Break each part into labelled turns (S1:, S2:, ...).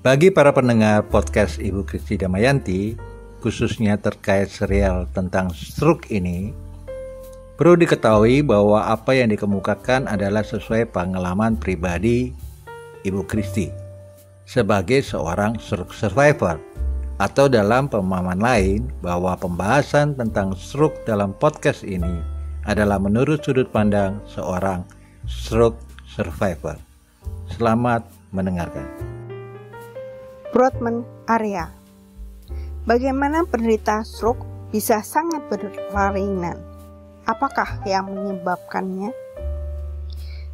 S1: Bagi para pendengar podcast Ibu Kristi Damayanti, khususnya terkait serial tentang stroke ini, perlu diketahui bahwa apa yang dikemukakan adalah sesuai pengalaman pribadi Ibu Kristi sebagai seorang stroke survivor, atau dalam pemahaman lain bahwa pembahasan tentang stroke dalam podcast ini adalah menurut sudut pandang seorang stroke survivor. Selamat mendengarkan.
S2: Brodmann area. Bagaimana penderita stroke bisa sangat berkelainan? Apakah yang menyebabkannya?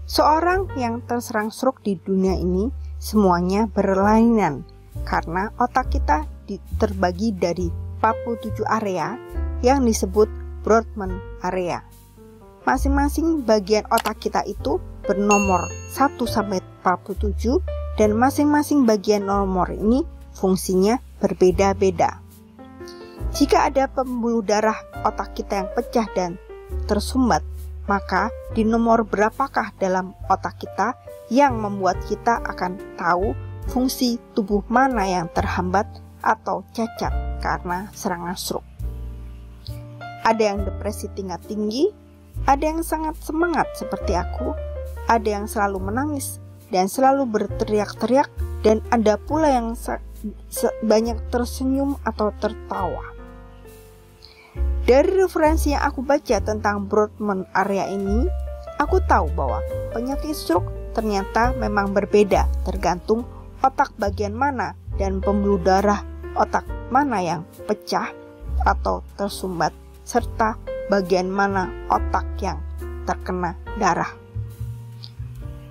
S2: Seorang yang terserang stroke di dunia ini semuanya berlainan karena otak kita terbagi dari 47 area yang disebut Brodmann area. Masing-masing bagian otak kita itu bernomor 1 sampai 47 dan masing-masing bagian nomor ini fungsinya berbeda-beda. Jika ada pembuluh darah otak kita yang pecah dan tersumbat, maka di nomor berapakah dalam otak kita yang membuat kita akan tahu fungsi tubuh mana yang terhambat atau cacat karena serangan stroke. Ada yang depresi tingkat tinggi, ada yang sangat semangat seperti aku, ada yang selalu menangis dan selalu berteriak-teriak, dan ada pula yang banyak tersenyum atau tertawa. Dari referensi yang aku baca tentang Brodmann area ini, aku tahu bahwa penyakit stroke ternyata memang berbeda tergantung otak bagian mana dan pembuluh darah otak mana yang pecah atau tersumbat, serta bagian mana otak yang terkena darah.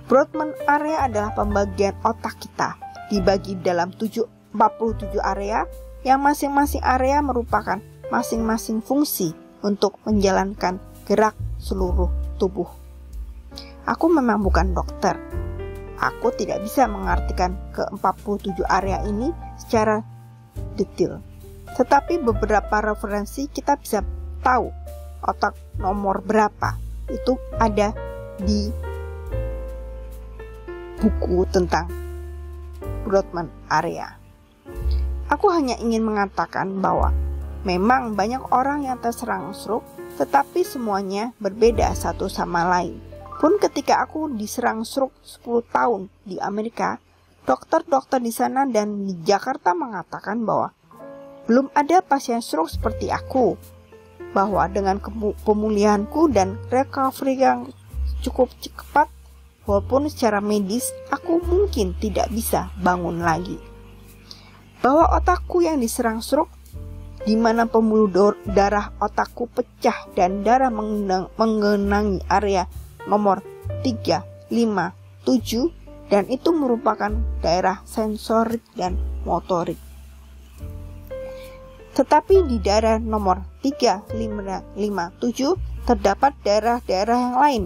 S2: Brodmann area adalah pembagian otak kita dibagi dalam 47 area yang masing-masing area merupakan masing-masing fungsi untuk menjalankan gerak seluruh tubuh. Aku memang bukan dokter. Aku tidak bisa mengartikan ke-47 area ini secara detail. Tetapi beberapa referensi kita bisa tahu otak nomor berapa itu ada di buku tentang Brodmann area. Aku hanya ingin mengatakan bahwa memang banyak orang yang terserang stroke, tetapi semuanya berbeda satu sama lain. Pun ketika aku diserang stroke 10 tahun di Amerika, dokter-dokter di sana dan di Jakarta mengatakan bahwa belum ada pasien stroke seperti aku, bahwa dengan pemulihanku dan recovery yang cukup cepat, walaupun secara medis aku mungkin tidak bisa bangun lagi. Bahwa otakku yang diserang stroke, di mana pembuluh darah otakku pecah dan darah menggenangi area nomor 3, 5, 7, dan itu merupakan daerah sensorik dan motorik. Tetapi di daerah nomor 3, 5, 7 terdapat daerah-daerah yang lain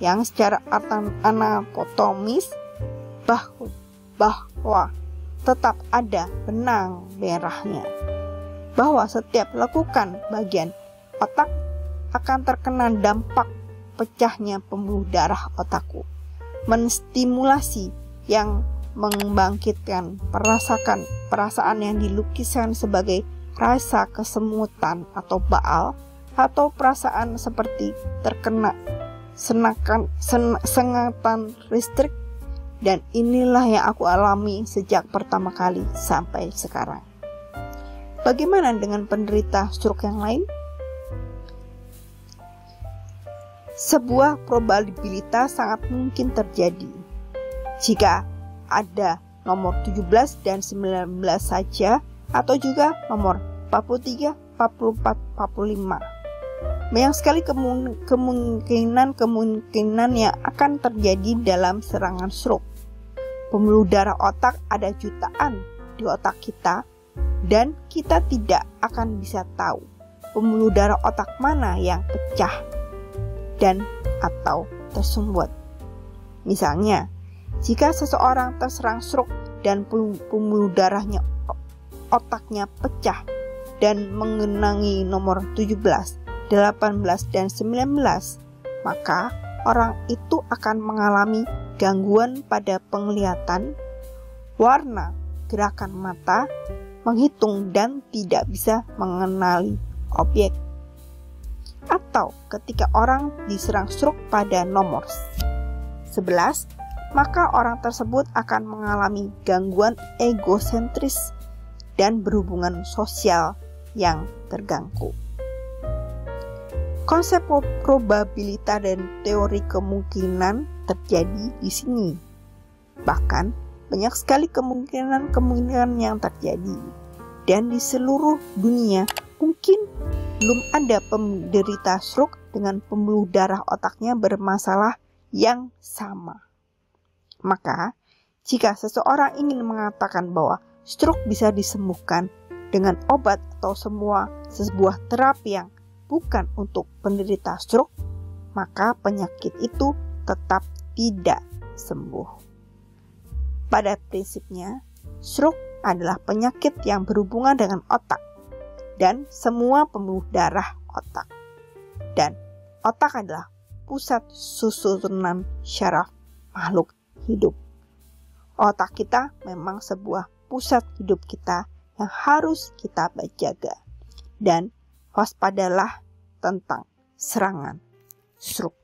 S2: yang secara anatomis bahwa tetap ada benang merahnya, bahwa setiap lekukan bagian otak akan terkena dampak pecahnya pembuluh darah otakku, menstimulasi yang membangkitkan perasaan yang dilukiskan sebagai rasa kesemutan atau baal, atau perasaan seperti terkena sengatan listrik, dan inilah yang aku alami sejak pertama kali sampai sekarang. Bagaimana dengan penderita stroke yang lain? Sebuah probabilitas sangat mungkin terjadi jika ada nomor 17 dan 19 saja, atau juga nomor 43, 44, 45. Banyak sekali kemungkinan yang akan terjadi dalam serangan stroke. Pembuluh darah otak ada jutaan di otak kita, dan kita tidak akan bisa tahu pembuluh darah otak mana yang pecah dan atau tersumbat. Misalnya, jika seseorang terserang stroke dan pembuluh darahnya otaknya pecah dan mengenangi nomor 17, 18, dan 19, maka orang itu akan mengalami gangguan pada penglihatan, warna, gerakan mata, menghitung dan tidak bisa mengenali objek. Atau ketika orang diserang stroke pada nomor 11, maka orang tersebut akan mengalami gangguan egosentris dan berhubungan sosial yang terganggu. Konsep probabilitas dan teori kemungkinan terjadi di sini. Bahkan banyak sekali kemungkinan yang terjadi, dan di seluruh dunia mungkin belum ada penderita stroke dengan pembuluh darah otaknya bermasalah yang sama. Maka, jika seseorang ingin mengatakan bahwa stroke bisa disembuhkan dengan obat atau sebuah terapi yang bukan untuk penderita stroke, maka penyakit itu tetap tidak sembuh. Pada prinsipnya, stroke adalah penyakit yang berhubungan dengan otak dan semua pembuluh darah otak. Dan otak adalah pusat susunan syaraf makhluk hidup. Otak kita memang sebuah pusat hidup kita yang harus kita jaga. Dan waspadalah tentang serangan stroke.